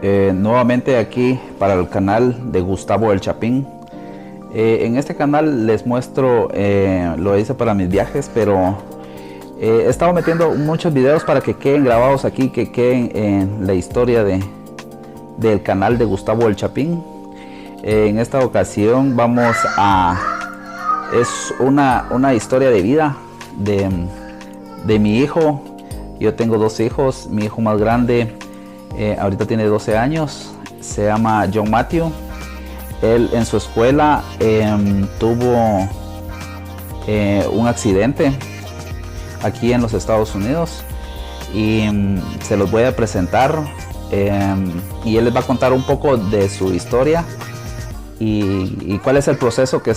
Nuevamente aquí para el canal de Gustavo el Chapín. En este canal les muestro, lo hice para mis viajes, pero he estado metiendo muchos videos para que queden grabados aquí, que queden en la historia del canal de Gustavo el Chapín. En esta ocasión es una historia de vida de mi hijo. Yo tengo dos hijos. Mi hijo más grande ahorita tiene 12 años, se llama John Matthew. Él en su escuela tuvo un accidente aquí en los Estados Unidos y se los voy a presentar y él les va a contar un poco de su historia y cuál es el proceso que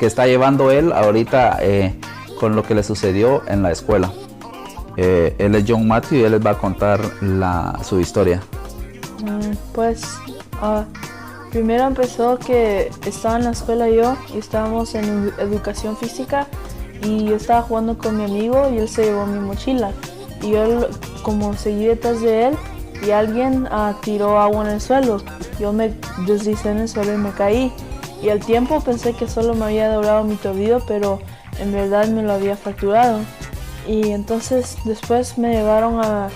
está llevando él ahorita con lo que le sucedió en la escuela. Él es John Matthew y él les va a contar su historia. Primero empezó que estaba en la escuela yo y estábamos en educación física y yo estaba jugando con mi amigo y él se llevó mi mochila y yo como seguí detrás de él y alguien tiró agua en el suelo. Yo me deslicé en el suelo y me caí y al tiempo pensé que solo me había doblado mi tobillo, pero en verdad me lo había fracturado. Y entonces después me llevaron a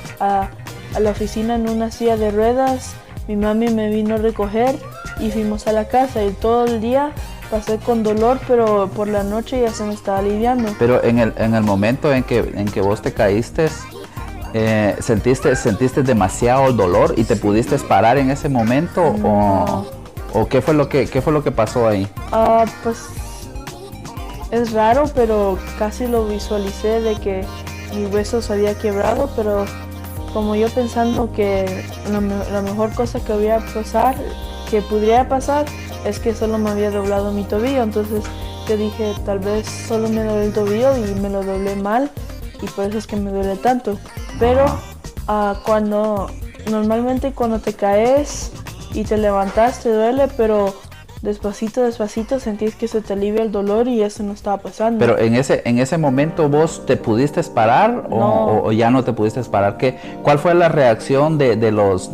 la oficina en una silla de ruedas. Mi mami me vino a recoger y fuimos a la casa y todo el día pasé con dolor, pero por la noche ya se me estaba aliviando. Pero en el momento en que vos te caíste, ¿sentiste demasiado dolor y te pudiste parar en ese momento? No. ¿O qué fue lo que pasó ahí? Pues es raro, pero casi lo visualicé de que mi hueso se había quebrado, pero como yo pensando que la mejor cosa que pudiera pasar es que solo me había doblado mi tobillo, entonces yo dije tal vez solo me doblé el tobillo y me lo doblé mal y por eso es que me duele tanto. Pero normalmente cuando te caes y te levantas te duele, pero despacito sentís que se te alivia el dolor y eso no estaba pasando. Pero en ese momento vos te pudiste parar o ya no te pudiste parar. ¿Cuál fue la reacción de los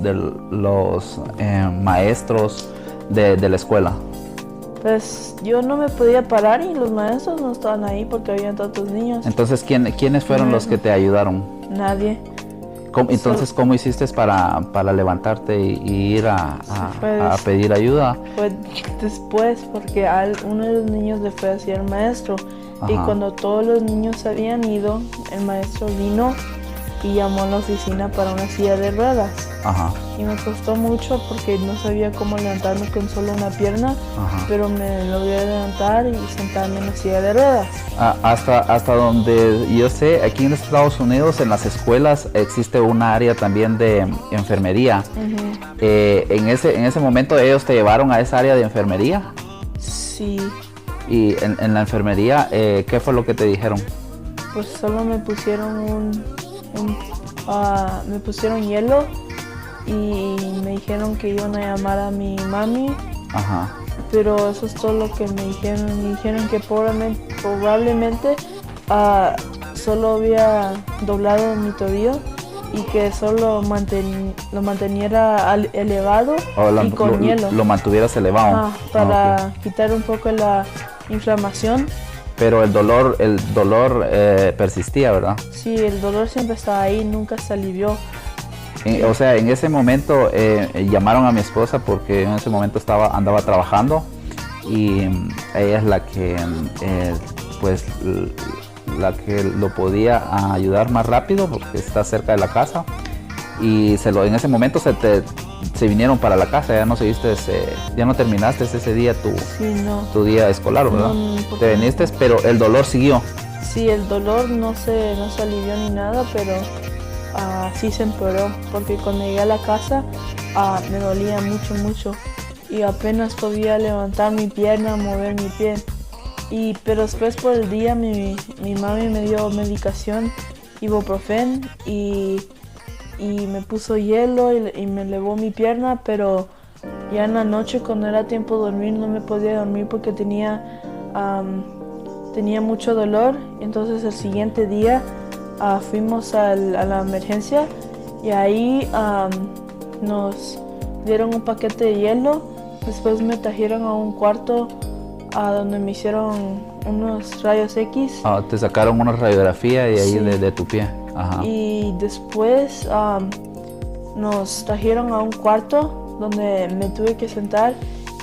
maestros de la escuela? Pues yo no me podía parar y los maestros no estaban ahí porque habían tantos niños. Entonces, ¿quiénes fueron los que te ayudaron? Nadie. Entonces, ¿cómo hiciste para levantarte y ir a pedir ayuda? Fue después, porque uno de los niños le fue a decir al maestro. Ajá. Y cuando todos los niños se habían ido, el maestro vino y llamó a la oficina para una silla de ruedas. Ajá. Y me costó mucho porque no sabía cómo levantarme con solo una pierna. Ajá. Pero me logré levantar y sentarme en la silla de ruedas. Hasta donde yo sé, aquí en Estados Unidos en las escuelas existe una área también de enfermería. Uh-huh. En ese momento ellos te llevaron a esa área de enfermería. Sí. Y en la enfermería, ¿qué fue lo que te dijeron? Pues solo me pusieron me pusieron hielo y me dijeron que iban a llamar a mi mami. Ajá. Pero eso es todo lo que me dijeron. Me dijeron que probablemente solo había doblado mi tobillo y que solo lo manteniera elevado y con hielo. Lo mantuvieras elevado. Para quitar un poco la inflamación. Pero el dolor persistía, ¿verdad? Sí, el dolor siempre estaba ahí, nunca se alivió. O sea, en ese momento llamaron a mi esposa porque en ese momento andaba trabajando y ella es la que lo podía ayudar más rápido porque está cerca de la casa y en ese momento se vinieron para la casa. Ya no terminaste ese día tu día escolar, ¿verdad? No, te viniste, pero el dolor siguió. Sí, el dolor no se alivió ni nada, pero sí se empeoró, porque cuando llegué a la casa me dolía mucho y apenas podía levantar mi pierna, mover mi pie. Pero después por el día mi mami me dio medicación, ibuprofen, y me puso hielo y me elevó mi pierna, pero ya en la noche cuando era tiempo de dormir no me podía dormir porque tenía mucho dolor. Entonces el siguiente día fuimos a la emergencia y ahí nos dieron un paquete de hielo. Después me trajeron a un cuarto a donde me hicieron unos rayos X. Te sacaron una radiografía y ahí Sí. de tu pie. Ajá. Y después nos trajeron a un cuarto donde me tuve que sentar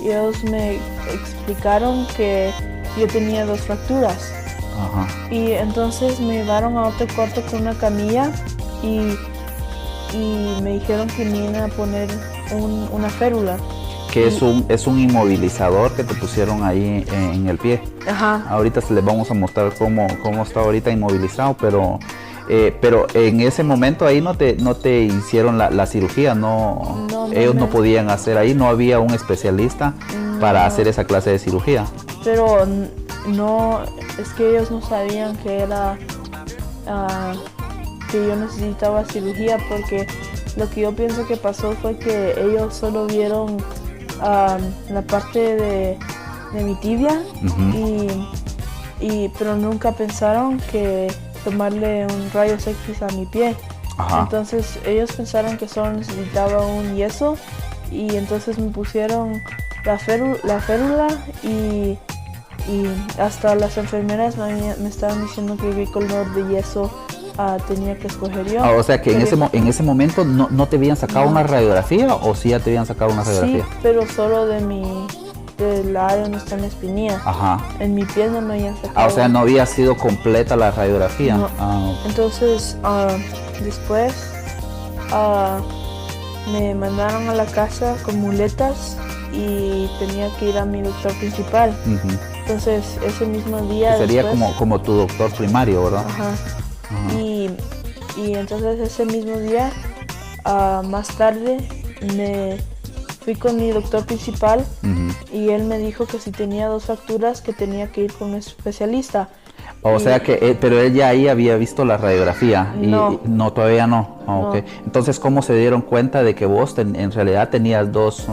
y ellos me explicaron que yo tenía 2 fracturas. Ajá. Y entonces me llevaron a otro cuarto con una camilla y me dijeron que me iban a poner una férula. Que es un inmovilizador que te pusieron ahí en el pie. Ajá. Ahorita les vamos a mostrar cómo está ahorita inmovilizado, pero en ese momento ahí no te hicieron la cirugía, no, ellos no podían hacer ahí, no había un especialista para hacer esa clase de cirugía. Pero no, es que ellos no sabían que era que yo necesitaba cirugía, porque lo que yo pienso que pasó fue que ellos solo vieron la parte de mi tibia. Uh-huh. Pero nunca pensaron que tomarle un rayos X a mi pie. Ajá. Entonces ellos pensaron que solo necesitaba un yeso y entonces me pusieron la férula y hasta las enfermeras me estaban diciendo que qué color de yeso tenía que escoger yo. O sea que en ese momento no te habían sacado una radiografía, o sí ya te habían sacado una radiografía. Sí, pero solo del área donde está mi espinilla. Ajá. En mi piel no me habían sacado. O sea, no había sido completa la radiografía. No. Entonces después me mandaron a la casa con muletas y tenía que ir a mi doctor principal. Uh-huh. Entonces ese mismo día sería después, como tu doctor primario, ¿verdad? Ajá. Ajá. Y entonces ese mismo día, más tarde, me fui con mi doctor principal. Uh-huh. Y él me dijo que si tenía 2 fracturas que tenía que ir con un especialista. O sea que, pero él ya ahí había visto la radiografía. No. Y no, todavía no. Okay. Entonces, ¿cómo se dieron cuenta de que vos en realidad tenías 2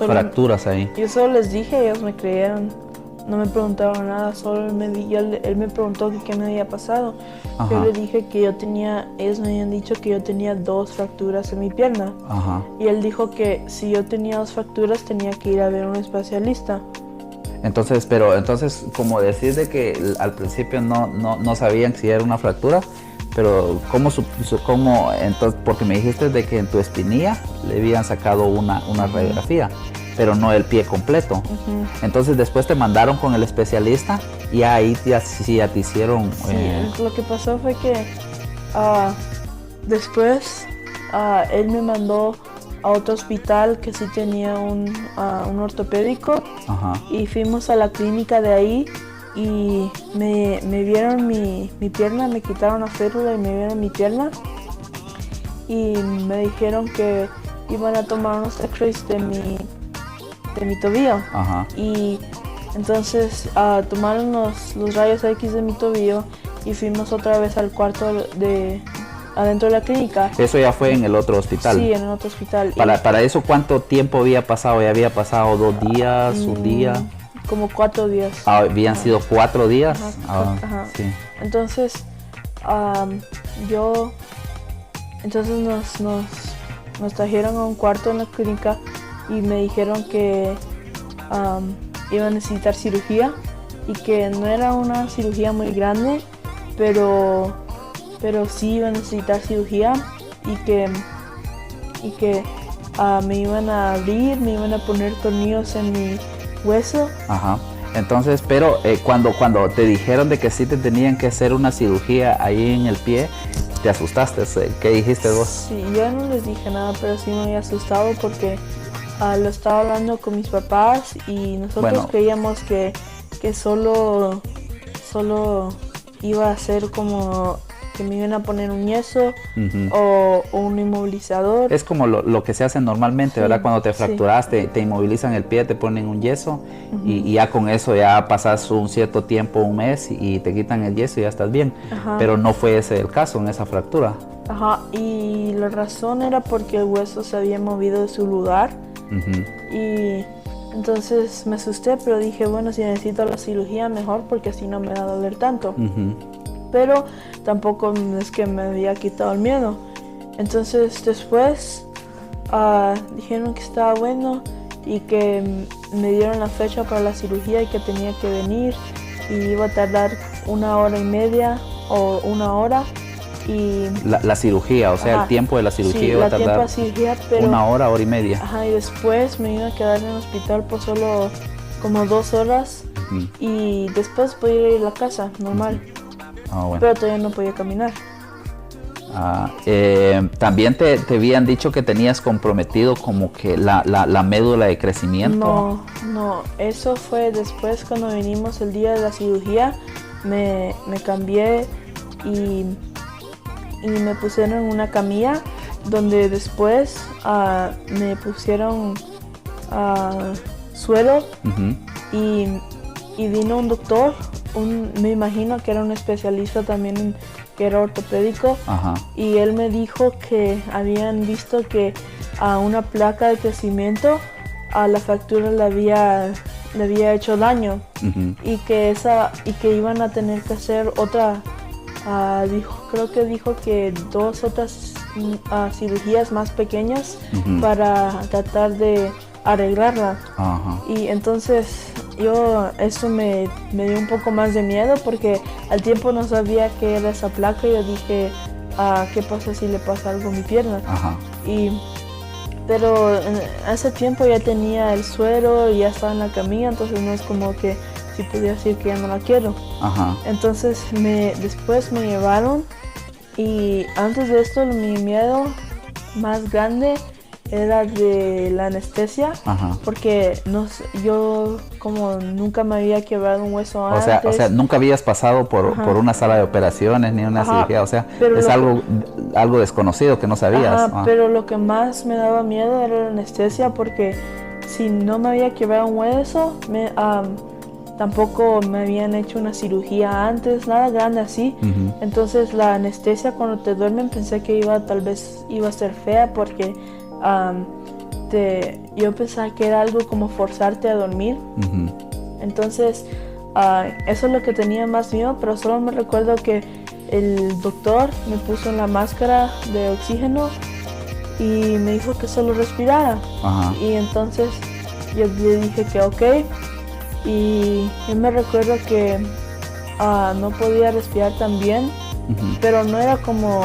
fracturas ahí? Yo solo les dije, ellos me creyeron. No me preguntaron nada, solo él me preguntó qué me había pasado. Ajá. Yo le dije que ellos me habían dicho que yo tenía 2 fracturas en mi pierna. Ajá. Y él dijo que si yo tenía 2 fracturas tenía que ir a ver a un especialista. Entonces, como decís de que al principio no sabían si era una fractura, pero ¿cómo entonces? Porque me dijiste de que en tu espinilla le habían sacado una radiografía, pero no el pie completo. Uh-huh. Entonces después te mandaron con el especialista y ahí ya te hicieron... Sí, lo que pasó fue que después él me mandó a otro hospital que sí tenía un ortopédico. Ajá. Y fuimos a la clínica de ahí y me vieron mi pierna, me quitaron la férula y me vieron mi pierna y me dijeron que iban a tomar unos x-rays de mi tobillo. Ajá. Y entonces tomaron los rayos X de mi tobillo y fuimos otra vez al cuarto adentro de la clínica. Eso ya fue en el otro hospital. Sí, en el otro hospital. Para eso, ¿cuánto tiempo había pasado? ¿Ya había pasado 2 días, un día? Como 4 días. ¿Habían sido 4 días? Ajá. Sí. Entonces, entonces nos trajeron a un cuarto en la clínica y me dijeron que iba a necesitar cirugía y que no era una cirugía muy grande, pero sí iba a necesitar cirugía y que me iban a abrir, me iban a poner tornillos en mi hueso. Ajá. Entonces, pero cuando te dijeron de que sí te tenían que hacer una cirugía ahí en el pie, ¿te asustaste? ¿Qué dijiste vos? Sí, yo no les dije nada, pero sí me había asustado porque lo estaba hablando con mis papás y nosotros creíamos que solo iba a ser como que me iban a poner un yeso. Uh-huh. o un inmovilizador. Es como lo que se hace normalmente, sí, ¿verdad? Cuando te fracturas, te inmovilizan el pie, te ponen un yeso. Uh-huh. y ya con eso ya pasas un cierto tiempo, un mes, y te quitan el yeso y ya estás bien. Uh-huh. Pero no fue ese el caso en esa fractura. Ajá, y la razón era porque el hueso se había movido de su lugar. Uh-huh. Y entonces me asusté, pero dije, bueno, si necesito la cirugía mejor porque así no me va a doler tanto. Uh-huh. Pero tampoco es que me había quitado el miedo. Entonces después dijeron que estaba bueno y que me dieron la fecha para la cirugía y que tenía que venir y iba a tardar 1 hora y media o 1 hora. Y La cirugía, o sea, ajá, el tiempo de la cirugía sí, iba a tardar la cirugía, pero 1 hora, hora y media. ajá, y después me iba a quedar en el hospital por solo como 2 horas y después podía ir a la casa normal, Bueno. pero todavía no podía caminar. También te habían dicho que tenías comprometido como que la médula de crecimiento. No, eso fue después cuando vinimos el día de la cirugía, me cambié y me pusieron en una camilla donde después me pusieron suero y vino un doctor, me imagino que era un especialista también, que era ortopédico, y él me dijo que habían visto que a una placa de crecimiento a la fractura le había hecho daño y que iban a tener que hacer otra. Creo que dijo que 2 otras cirugías más pequeñas para tratar de arreglarla. Y entonces eso me dio un poco más de miedo porque al tiempo no sabía qué era esa placa y yo dije, ¿qué pasa si le pasa algo a mi pierna? Pero en ese tiempo ya tenía el suero y ya estaba en la camilla, entonces no es como que si podía decir que ya no la quiero. Entonces después me llevaron y antes de esto mi miedo más grande era de la anestesia, porque yo como nunca me había quebrado un hueso antes. O sea, nunca habías pasado por una sala de operaciones ni una cirugía, o sea, es algo desconocido que no sabías. Pero lo que más me daba miedo era la anestesia, porque si no me había quebrado un hueso, tampoco me habían hecho una cirugía antes, nada grande así. Entonces la anestesia cuando te duermen pensé que tal vez iba a ser fea porque yo pensaba que era algo como forzarte a dormir. Entonces eso es lo que tenía más miedo, pero solo me recuerdo que el doctor me puso la máscara de oxígeno y me dijo que solo respirara. Y entonces yo le dije que ok. Y yo me recuerdo que no podía respirar tan bien, pero no era como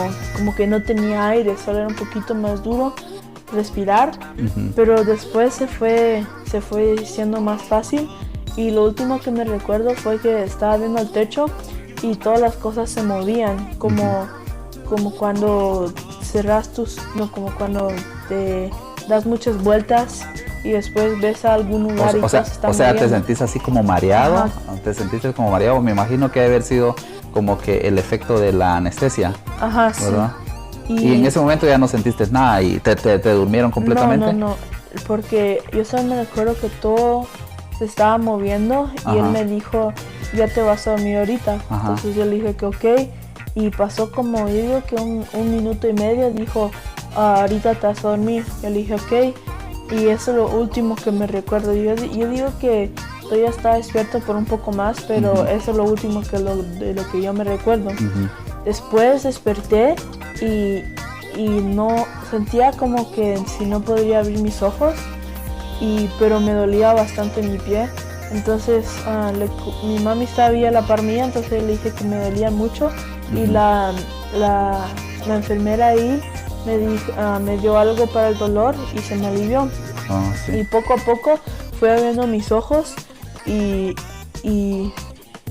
que no tenía aire, solo era un poquito más duro respirar, pero después se fue siendo más fácil. Y lo último que me recuerdo fue que estaba viendo el techo y todas las cosas se movían, como cuando como cuando te das muchas vueltas y después ves a algún lugar o sea, te sentís así como mareado. Te sentiste como mareado. Me imagino que debe haber sido como que el efecto de la anestesia, ¿verdad? Sí. Y en ese momento ya no sentiste nada y te durmieron completamente. No, porque yo solo me recuerdo que todo se estaba moviendo y él me dijo, ya te vas a dormir ahorita. Entonces yo le dije que ok, y pasó como, yo digo que un minuto y medio, dijo, ahorita te vas a dormir. Yo le dije ok. Y eso es lo último que me recuerdo. Yo digo que todavía estaba despierto por un poco más, pero eso es lo último de lo que yo me recuerdo. Después desperté y no sentía como que si no podría abrir mis ojos, pero me dolía bastante mi pie. Entonces mi mami estaba a la par mía, entonces le dije que me dolía mucho y la enfermera ahí me dio algo para el dolor y se me alivió. Y poco a poco fui abriendo mis ojos y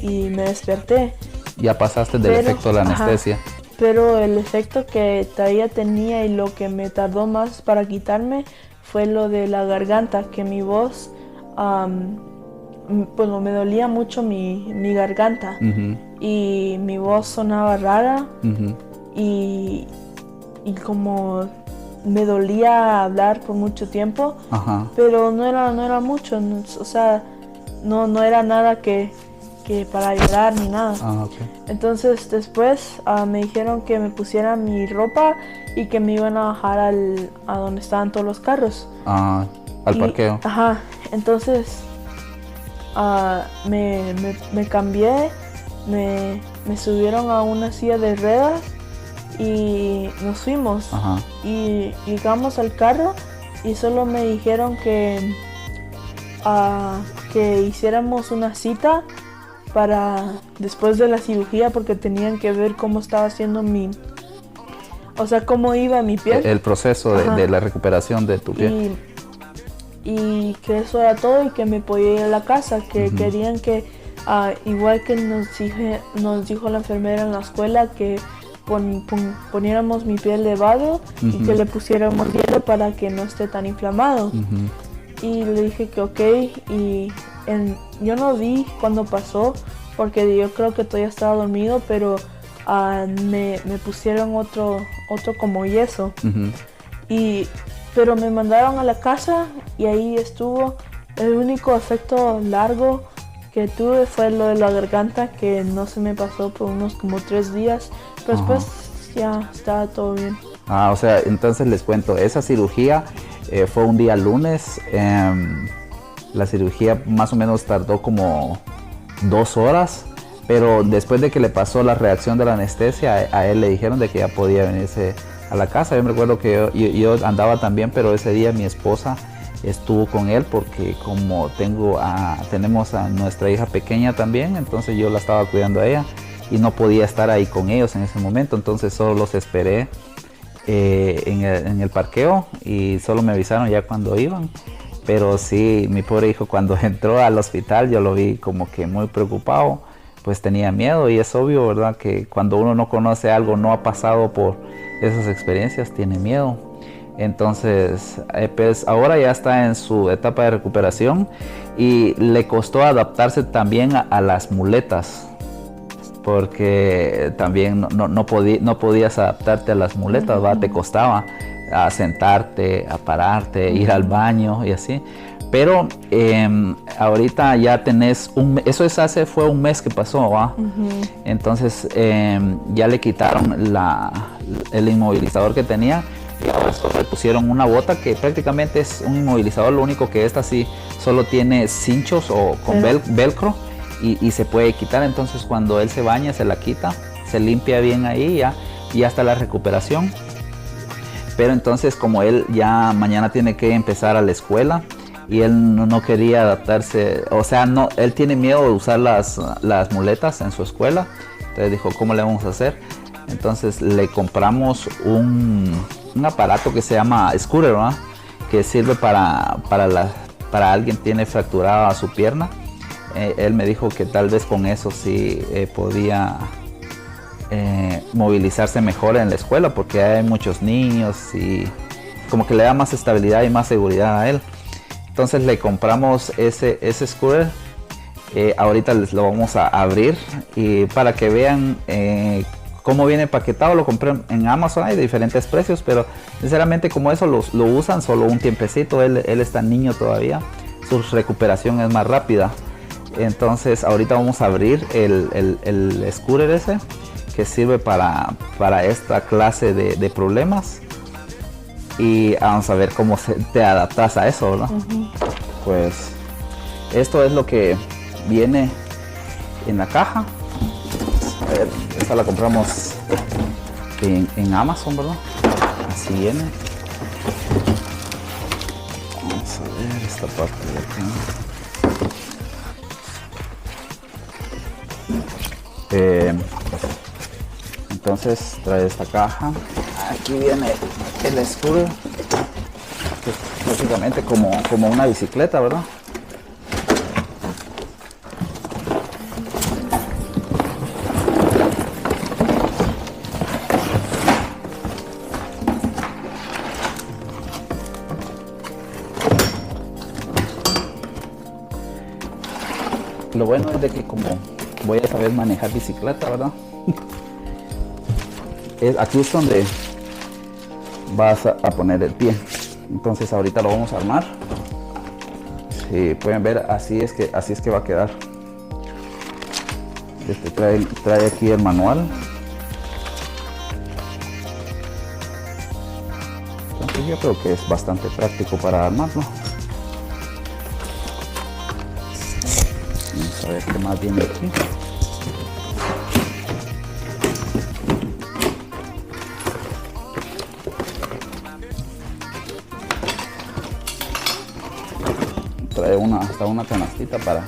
me desperté. Ya pasaste del efecto de la anestesia. Pero el efecto que todavía tenía y lo que me tardó más para quitarme fue lo de la garganta, que mi voz, me dolía mucho mi garganta y mi voz sonaba rara y como me dolía hablar por mucho tiempo, pero no era mucho, o sea, no era nada que para llorar ni nada. Entonces después me dijeron que me pusiera mi ropa y que me iban a bajar a donde estaban todos los carros. Al parqueo. Entonces me cambié, me subieron a una silla de ruedas y nos fuimos. Ajá. Y llegamos al carro y solo me dijeron que hiciéramos una cita para después de la cirugía porque tenían que ver cómo estaba haciendo cómo iba mi piel. El proceso de la recuperación de tu piel. Y que eso era todo y que me podía ir a la casa, que querían que, igual que nos dijo la enfermera en la escuela, que poniéramos mi piel de barro y que le pusiéramos hielo para que no esté tan inflamado. Y le dije que ok, y yo no vi cuando pasó porque yo creo que todavía estaba dormido, pero me pusieron otro como yeso. Pero me mandaron a la casa y ahí estuvo. El único efecto largo que tuve fue lo de la garganta, que no se me pasó por unos como 3 días, pero después ya estaba todo bien. O sea, entonces les cuento, esa cirugía fue un día lunes. La cirugía más o menos tardó como 2 horas, pero después de que le pasó la reacción de la anestesia, a él le dijeron de que ya podía venirse a la casa. Yo me recuerdo que yo andaba también, pero ese día mi esposa estuvo con él porque como tenemos a nuestra hija pequeña también, entonces yo la estaba cuidando a ella y no podía estar ahí con ellos en ese momento, entonces solo los esperé en el parqueo y solo me avisaron ya cuando iban. Pero sí, mi pobre hijo cuando entró al hospital yo lo vi como que muy preocupado, pues tenía miedo, y es obvio, ¿verdad?, que cuando uno no conoce algo, no ha pasado por esas experiencias, tiene miedo. Entonces, pues ahora ya está en su etapa de recuperación y le costó adaptarse también a las muletas, porque también no podías adaptarte a las muletas, ¿verdad? Te costaba a sentarte, a pararte, ir al baño y así. Pero ahorita ya tenés fue un mes que pasó, ¿va? Entonces ya le quitaron el inmovilizador que tenía y ahora le pusieron una bota que prácticamente es un inmovilizador, lo único que esta sí solo tiene cinchos o con velcro y se puede quitar. Entonces cuando él se baña se la quita, se limpia bien ahí y ya está la recuperación. Pero entonces como él ya mañana tiene que empezar a la escuela y él no quería adaptarse, o sea, él tiene miedo de usar las muletas en su escuela, entonces dijo, ¿cómo le vamos a hacer? Entonces le compramos un aparato que se llama scooter, ¿verdad?, que sirve para alguien que tiene fracturada su pierna. Él me dijo que tal vez con eso sí podía movilizarse mejor en la escuela, porque hay muchos niños y como que le da más estabilidad y más seguridad a él. Entonces le compramos ese scooter. Ahorita les lo vamos a abrir y para que vean cómo viene empaquetado. Lo compré en Amazon, hay de diferentes precios, pero sinceramente como eso lo usan solo un tiempecito. Él está niño todavía, su recuperación es más rápida. Entonces ahorita vamos a abrir el scooter ese, que sirve para esta clase de problemas, y vamos a ver cómo te adaptas a eso, ¿no? Pues esto es lo que viene en la caja. A ver, esta la compramos en Amazon, ¿verdad? Así viene. Vamos a ver esta parte de acá. Entonces trae esta caja. Aquí viene el scooter, que es prácticamente como una bicicleta, ¿verdad? Lo bueno es de que como voy a saber manejar bicicleta, ¿verdad? Aquí es donde vas a poner el pie. Entonces ahorita lo vamos a armar. Si pueden ver, así es que va a quedar. Trae aquí el manual. Entonces yo creo que es bastante práctico para armarlo. Vamos a ver qué más viene aquí. trae hasta una canastita para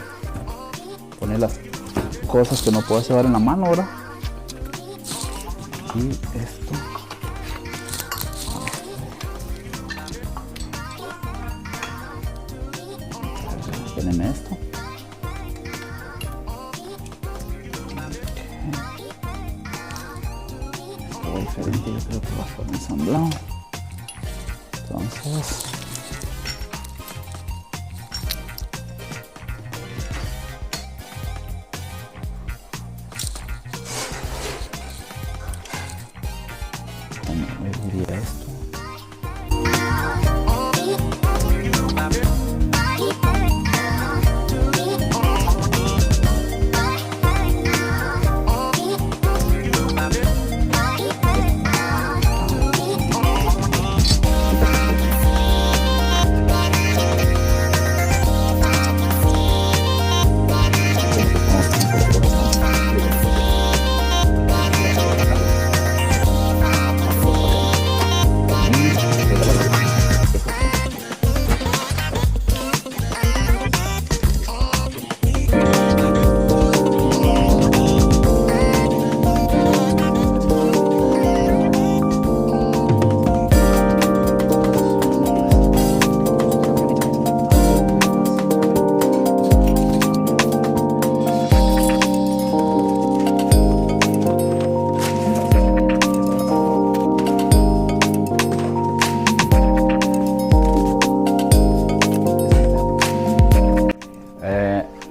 poner las cosas que no puedes llevar en la mano, ¿verdad? Y esto. Tienen esto. Esto va diferente, yo creo que va a estar ensamblado. Entonces, ¿cómo diría esto?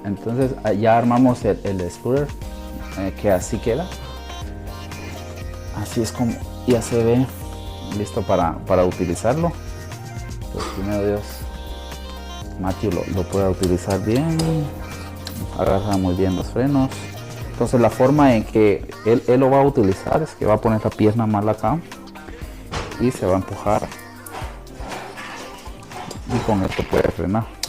Entonces ya armamos el scooter, que así queda. Así es como ya se ve listo para utilizarlo. Pues primero Dios, Matthew lo pueda utilizar bien, agarra muy bien los frenos. Entonces la forma en que él lo va a utilizar es que va a poner la pierna mal acá y se va a empujar, y con esto puede frenar.